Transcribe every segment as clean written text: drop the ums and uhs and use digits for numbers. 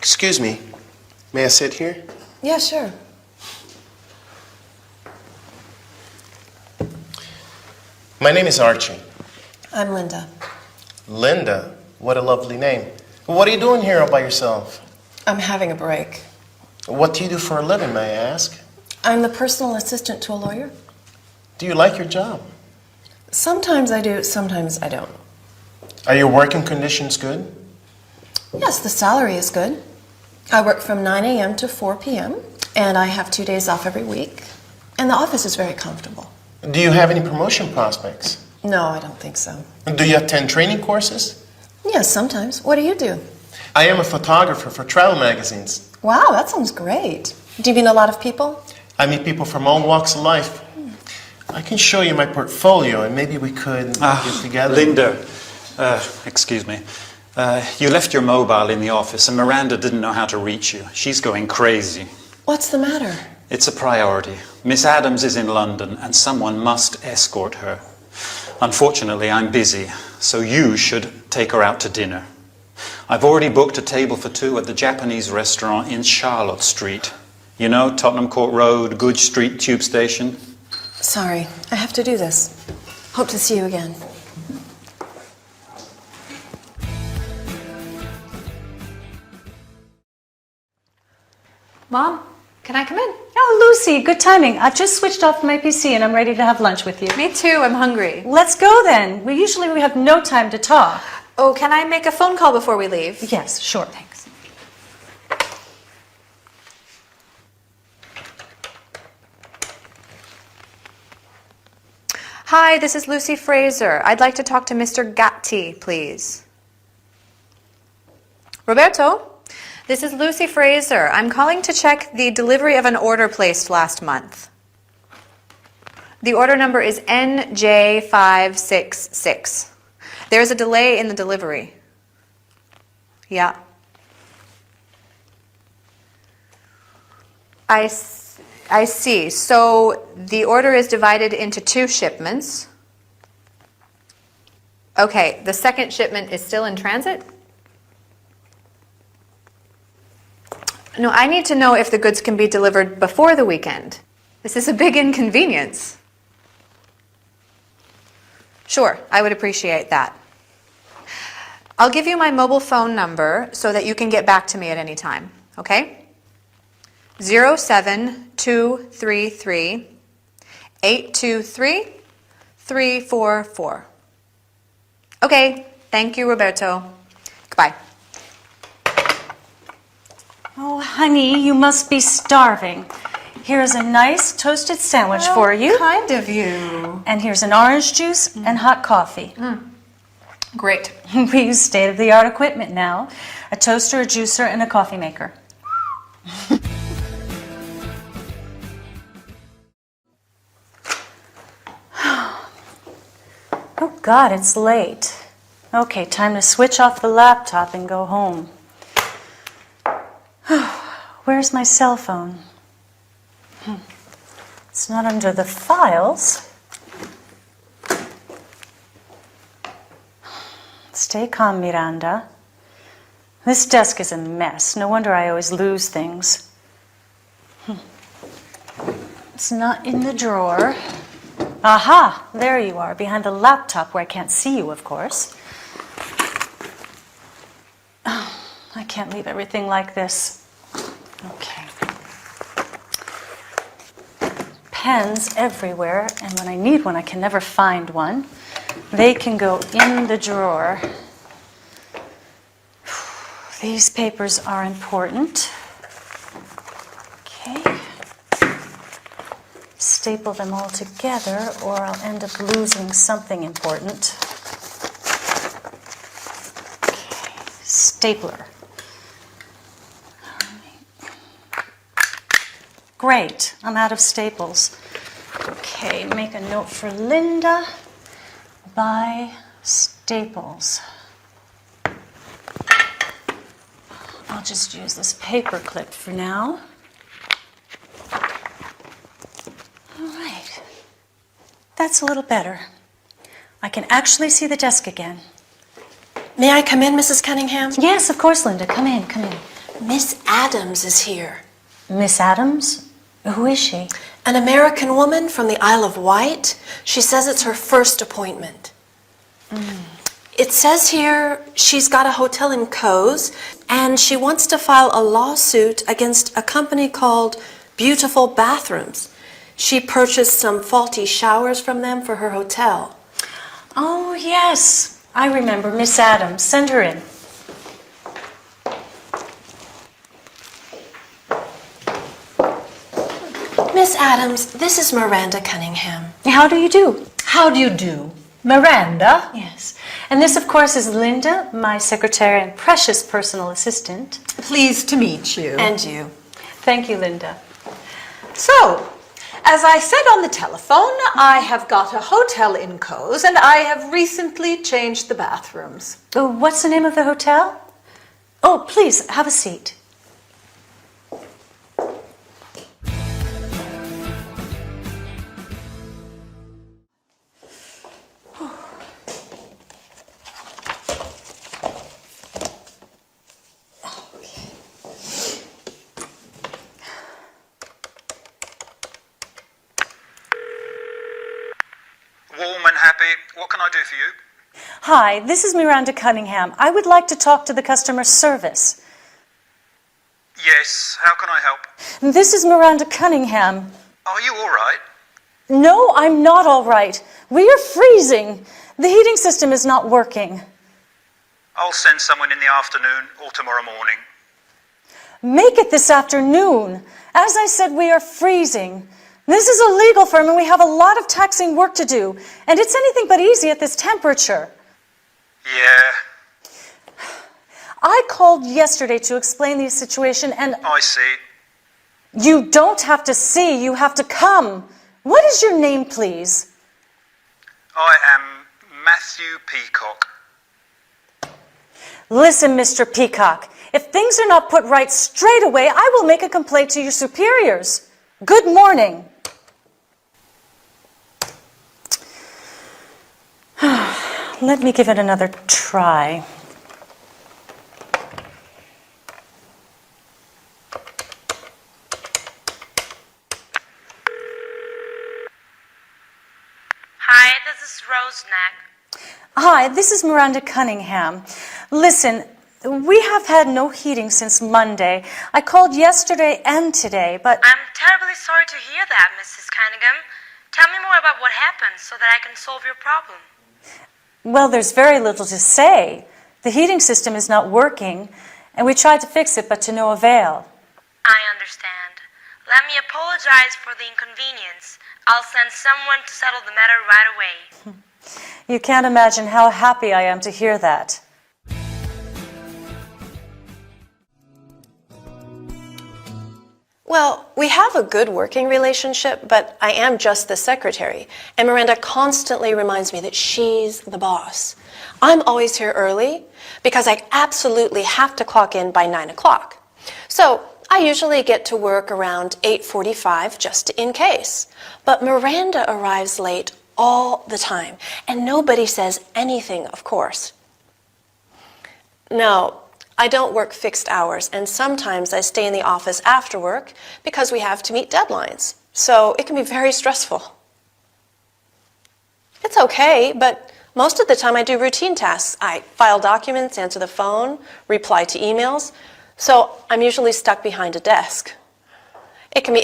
Excuse me. May I sit here? Yeah, sure. My name is Archie. I'm Linda. Linda? What a lovely name. What are you doing here all by yourself? I'm having a break. What do you do for a living, may I ask? I'm the personal assistant to a lawyer. Do you like your job? Sometimes I do, sometimes I don't. Are your working conditions good? Yes, the salary is good. I work from 9 a.m. to 4 p.m., and I have 2 days off every week. And the office is very comfortable. Do you have any promotion prospects? No, I don't think so. Do you attend training courses? Yes, sometimes. What do you do? I am a photographer for travel magazines. Wow, that sounds great. Do you meet a lot of people? I meet people from all walks of life. I can show you my portfolio, and maybe we could get together. Linda, excuse me. You left your mobile in the office, and Miranda didn't know how to reach you. She's going crazy. What's the matter? It's a priority. Miss Adams is in London, and someone must escort her. Unfortunately, I'm busy, so you should take her out to dinner. I've already booked a table for two at the Japanese restaurant in Charlotte Street. You know, Tottenham Court Road, Goodge Street Tube Station. Sorry, I have to do this. Hope to see you again. Mom, can I come in? Oh, Lucy, good timing. I've just switched off my PC and I'm ready to have lunch with you. Me too, I'm hungry. Let's go then. We usually have no time to talk. Oh, can I make a phone call before we leave? Yes, sure. Thanks. Hi, this is Lucy Fraser. I'd like to talk to Mr. Gatti, please. Roberto? This is Lucy Fraser. I'm calling to check the delivery of an order placed last month. The order number is NJ566. There's a delay in the delivery. Yeah. I see. So the order is divided into 2 shipments. Okay, the second shipment is still in transit? No, I need to know if the goods can be delivered before the weekend. This is a big inconvenience. Sure, I would appreciate that. I'll give you my mobile phone number so that you can get back to me at any time, okay? 07233 823 344. Okay, thank you, Roberto. Goodbye. Oh, honey, you must be starving. Here's a nice toasted sandwich for you. Kind of you. And here's an orange juice and hot coffee. Great. We use state-of-the-art equipment now. A toaster, a juicer, and a coffee maker. Oh, God, it's late. Okay, time to switch off the laptop and go home. Where's my cell phone? It's not under the files. Stay calm, Miranda. This desk is a mess. No wonder I always lose things. It's not in the drawer. Aha! There you are, behind the laptop where I can't see you, of course. Oh, I can't leave everything like this. Okay. Pens everywhere, and when I need one, I can never find one. They can go in the drawer. These papers are important. Okay. Staple them all together, or I'll end up losing something important. Okay. Stapler. Great, I'm out of staples. Okay, make a note for Linda. Buy staples. I'll just use this paper clip for now. All right, that's a little better. I can actually see the desk again. May I come in, Mrs. Cunningham? Yes, of course, Linda. Come in, come in. Miss Adams is here. Miss Adams? Who is she? An American woman from the Isle of Wight. She says it's her first appointment. It says here she's got a hotel in Cowes, and she wants to file a lawsuit against a company called Beautiful Bathrooms. She purchased some faulty showers from them for her hotel. Oh, yes. I remember Miss Adams. Send her in. Miss Adams, this is Miranda Cunningham. How do you do? How do you do? Miranda? Yes. And this, of course, is Linda, my secretary and precious personal assistant. Pleased to meet you. And you. Thank you, Linda. So, as I said on the telephone, I have got a hotel in Cowes and I have recently changed the bathrooms. Oh, what's the name of the hotel? Oh, please, have a seat. Warm and happy. What can I do for you? Hi, this is Miranda Cunningham. I would like to talk to the customer service. Yes, how can I help? This is Miranda Cunningham. Are you all right? No, I'm not all right. We are freezing. The heating system is not working. I'll send someone in the afternoon or tomorrow morning. Make it this afternoon. As I said, we are freezing. This is a legal firm and we have a lot of taxing work to do. And it's anything but easy at this temperature. Yeah, I called yesterday to explain the situation and I see. you don't have to see, you have to come. What is your name, please? I am Matthew Peacock. Listen, Mr. Peacock, if things are not put right straight away, I will make a complaint to your superiors. Good morning. Let me give it another try. Hi, this is Roseneck. Hi, this is Miranda Cunningham. Listen, we have had no heating since Monday. I called yesterday and today, but I'm terribly sorry to hear that, Mrs. Cunningham. Tell me more about what happened so that I can solve your problem. well, there's very little to say. The heating system is not working, and we tried to fix it, but to no avail. I understand. Let me apologize for the inconvenience. I'll send someone to settle the matter right away. You can't imagine how happy I am to hear that. Well, we have a good working relationship, but I am just the secretary, and Miranda constantly reminds me that she's the boss. I'm always here early because I absolutely have to clock in by 9 o'clock. So I usually get to work around 8:45 just in case. But Miranda arrives late all the time, and nobody says anything, of course. No, I don't work fixed hours, and sometimes I stay in the office after work because we have to meet deadlines. So it can be very stressful. It's okay, but most of the time I do routine tasks. I file documents, answer the phone, reply to emails. So I'm usually stuck behind a desk. It can be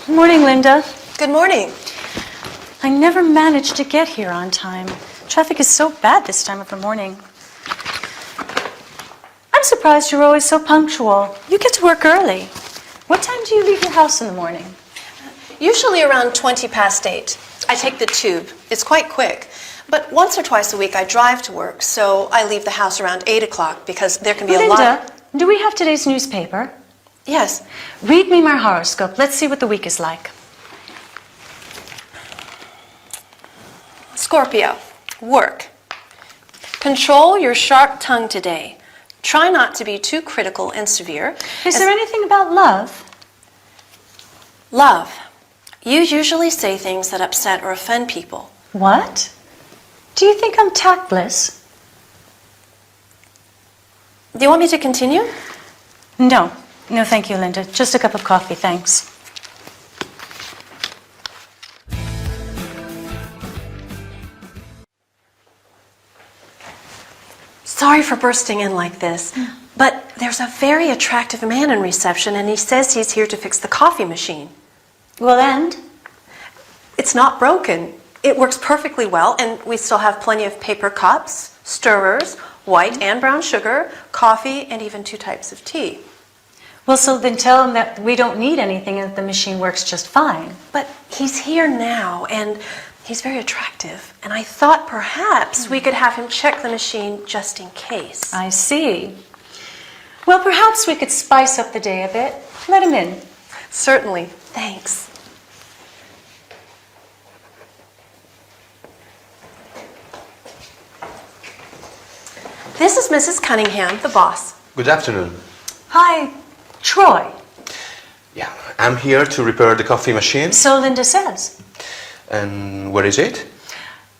Morning, Linda. Good morning. I never managed to get here on time. Traffic is so bad this time of the morning. I'm surprised you're always so punctual. You get to work early. What time do you leave your house in the morning? Usually around 20 past 8. I take the tube. It's quite quick. But once or twice a week I drive to work, so I leave the house around 8 o'clock because there can be a lot. Linda, do we have today's newspaper? Yes. Read me my horoscope. Let's see what the week is like. Scorpio. Work. Control your sharp tongue today. Try not to be too critical and severe. Is there anything about love? Love. You usually say things that upset or offend people. What? Do you think I'm tactless? Do you want me to continue? No, no, thank you, Linda. Just a cup of coffee, thanks. Sorry for bursting in like this, but there's a very attractive man in reception and he says he's here to fix the coffee machine. Well, and? It's not broken. It works perfectly well, and we still have plenty of paper cups, stirrers, white and brown sugar, coffee, and even 2 types of tea. Well, so then tell him that we don't need anything and that the machine works just fine. But he's here now, and he's very attractive, and I thought perhaps we could have him check the machine just in case. I see. Well, perhaps we could spice up the day a bit. Let him in. Certainly. Thanks. This is Mrs. Cunningham, the boss. Good afternoon. Hi, Troy. Yeah, I'm here to repair the coffee machine. So Linda says. And where is it?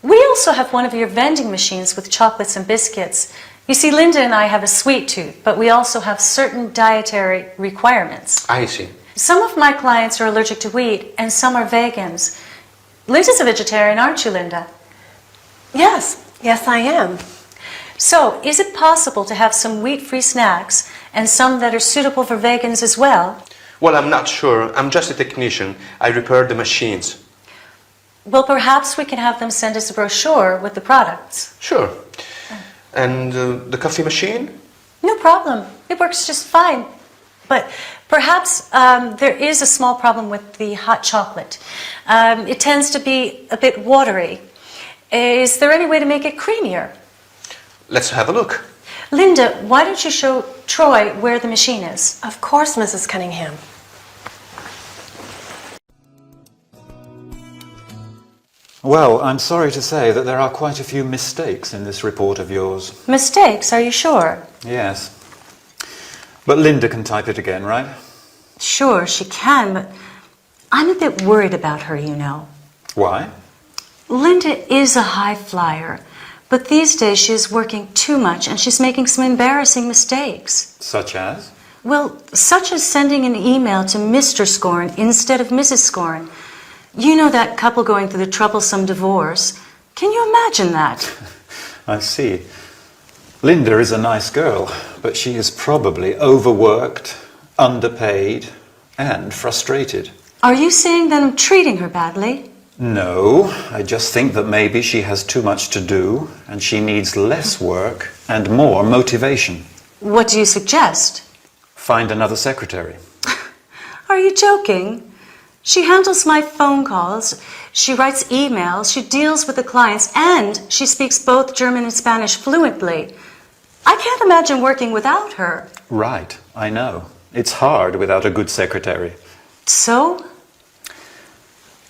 We also have one of your vending machines with chocolates and biscuits. You see, Linda and I have a sweet tooth, but we also have certain dietary requirements. I see. Some of my clients are allergic to wheat, and some are vegans. Linda's a vegetarian, aren't you, Linda? Yes, yes I am. So, is it possible to have some wheat-free snacks and some that are suitable for vegans as well? Well, I'm not sure. I'm just a technician. I repair the machines. Well, perhaps we can have them send us a brochure with the products. Sure. And the coffee machine? No problem. It works just fine. But perhaps there is a small problem with the hot chocolate. It tends to be a bit watery. Is there any way to make it creamier? Let's have a look. Linda, why don't you show Troy where the machine is? Of course, Mrs. Cunningham. Well, I'm sorry to say that there are quite a few mistakes in this report of yours. Mistakes, are you sure? Yes. But Linda can type it again, right? Sure, she can, but I'm a bit worried about her, you know. Why? Linda is a high flyer, but these days she is working too much and she's making some embarrassing mistakes. Such as? Well, such as sending an email to Mr. Scorn instead of Mrs. Scorn. You know that couple going through the troublesome divorce. Can you imagine that? I see. Linda is a nice girl, but she is probably overworked, underpaid, and frustrated. Are you saying that I'm treating her badly? No, I just think that maybe she has too much to do, and she needs less work and more motivation. What do you suggest? Find another secretary. Are you joking? She handles my phone calls, she writes emails, she deals with the clients, and she speaks both German and Spanish fluently. I can't imagine working without her. Right, I know. It's hard without a good secretary. So?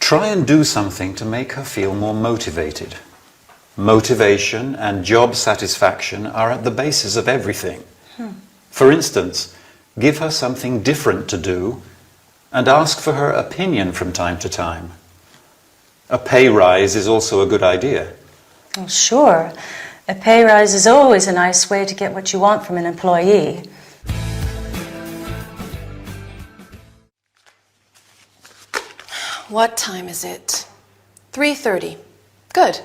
Try and do something to make her feel more motivated. Motivation and job satisfaction are at the basis of everything. For instance, give her something different to do and ask for her opinion from time to time. A pay rise is also a good idea. Well, sure. A pay rise is always a nice way to get what you want from an employee. What time is it? 3:30. Good.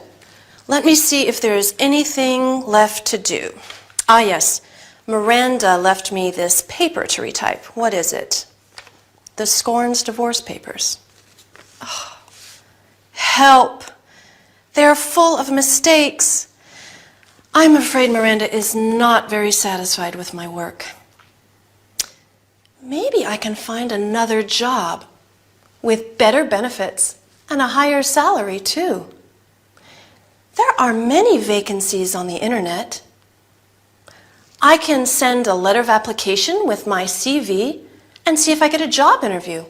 Let me see if there is anything left to do. Ah, yes. Miranda left me this paper to retype. What is it? The Scorn's divorce papers. Oh, help! They're full of mistakes. I'm afraid Miranda is not very satisfied with my work. Maybe I can find another job with better benefits and a higher salary, too. There are many vacancies on the internet. I can send a letter of application with my CV and see if I get a job interview.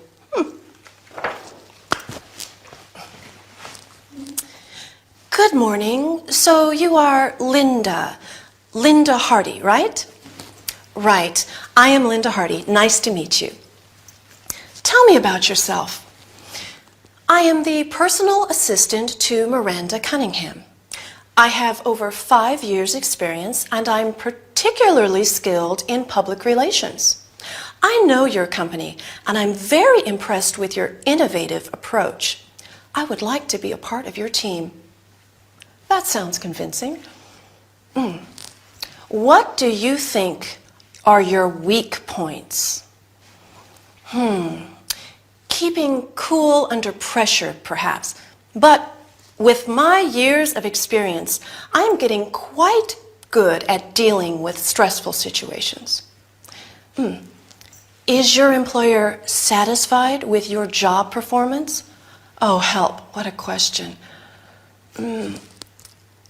Good morning. So you are Linda Hardy, right? Right. I am Linda Hardy. Nice to meet you. Tell me about yourself. I am the personal assistant to Miranda Cunningham. I have over 5 years' experience, and I'm particularly skilled in public relations. I know your company, and I'm very impressed with your innovative approach. I would like to be a part of your team. That sounds convincing. What do you think are your weak points? Keeping cool under pressure, perhaps. But with my years of experience, I am getting quite good at dealing with stressful situations. Is your employer satisfied with your job performance? Oh, help, what a question.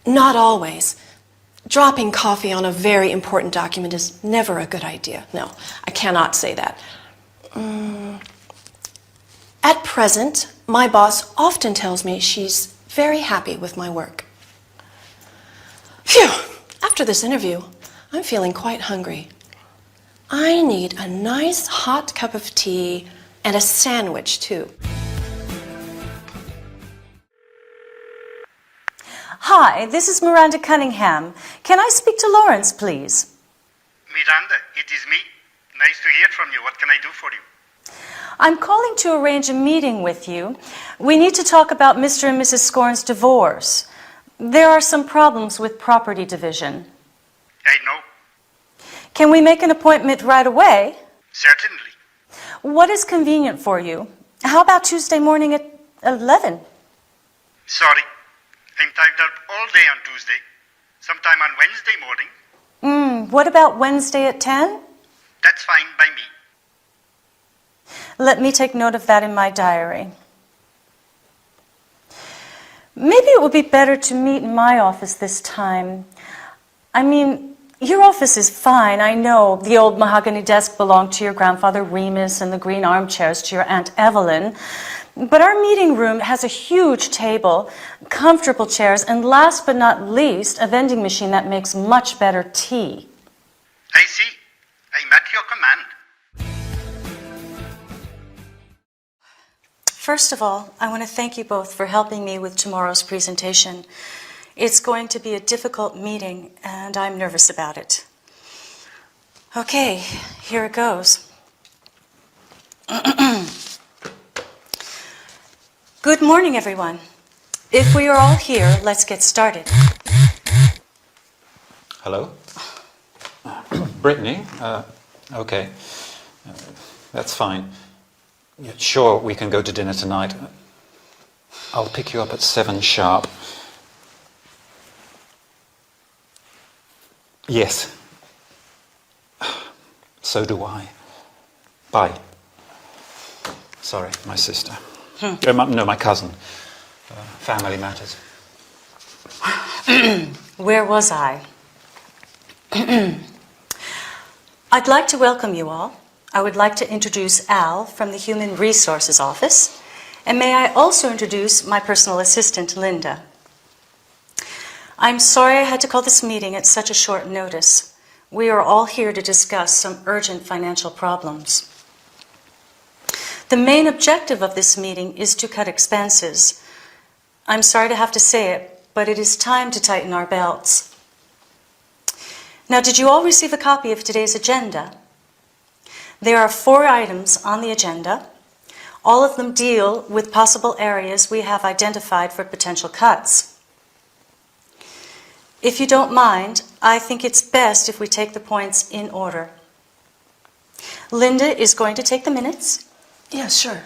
Not always. Dropping coffee on a very important document is never a good idea. No, I cannot say that. At present, my boss often tells me she's very happy with my work. Phew! After this interview, I'm feeling quite hungry. I need a nice hot cup of tea and a sandwich, too. Hi, this is Miranda Cunningham. Can I speak to Lawrence, please? Miranda, it is me. Nice to hear from you. What can I do for you? I'm calling to arrange a meeting with you. We need to talk about Mr. and Mrs. Scorn's divorce. There are some problems with property division. I know. Can we make an appointment right away? Certainly. What is convenient for you? How about Tuesday morning at 11? Sorry. I'm tied up all day on Tuesday. Sometime on Wednesday morning. What about Wednesday at 10? That's fine by me. Let me take note of that in my diary. Maybe it would be better to meet in my office this time. I mean, your office is fine, I know. The old mahogany desk belonged to your grandfather Remus and the green armchairs to your Aunt Evelyn. But our meeting room has a huge table, comfortable chairs, and last but not least, a vending machine that makes much better tea. I see. I'm at your command. First of all, I want to thank you both for helping me with tomorrow's presentation. It's going to be a difficult meeting, and I'm nervous about it. Okay, here it goes. Good morning, everyone. If we are all here, let's get started. Hello? Brittany? Okay. That's fine. Yeah, sure, we can go to dinner tonight. I'll pick you up at 7 sharp. Yes. So do I. Bye. Sorry, my sister. No, my cousin. Family matters. Where was I? I'd like to welcome you all. I would like to introduce Al from the Human Resources Office, and may I also introduce my personal assistant, Linda. I'm sorry I had to call this meeting at such a short notice. We are all here to discuss some urgent financial problems. The main objective of this meeting is to cut expenses. I'm sorry to have to say it, but it is time to tighten our belts. Now, did you all receive a copy of today's agenda? There are 4 items on the agenda. All of them deal with possible areas we have identified for potential cuts. If you don't mind, I think it's best if we take the points in order. Linda is going to take the minutes. Yeah, sure.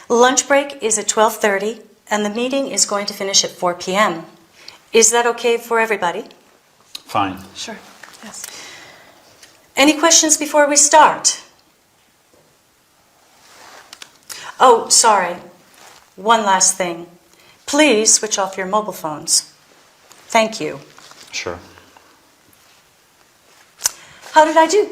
Lunch break is at 12:30, and the meeting is going to finish at 4 p.m. Is that okay for everybody? Fine. Sure, yes. Any questions before we start? Oh, sorry. One last thing. Please switch off your mobile phones. Thank you. Sure. How did I do?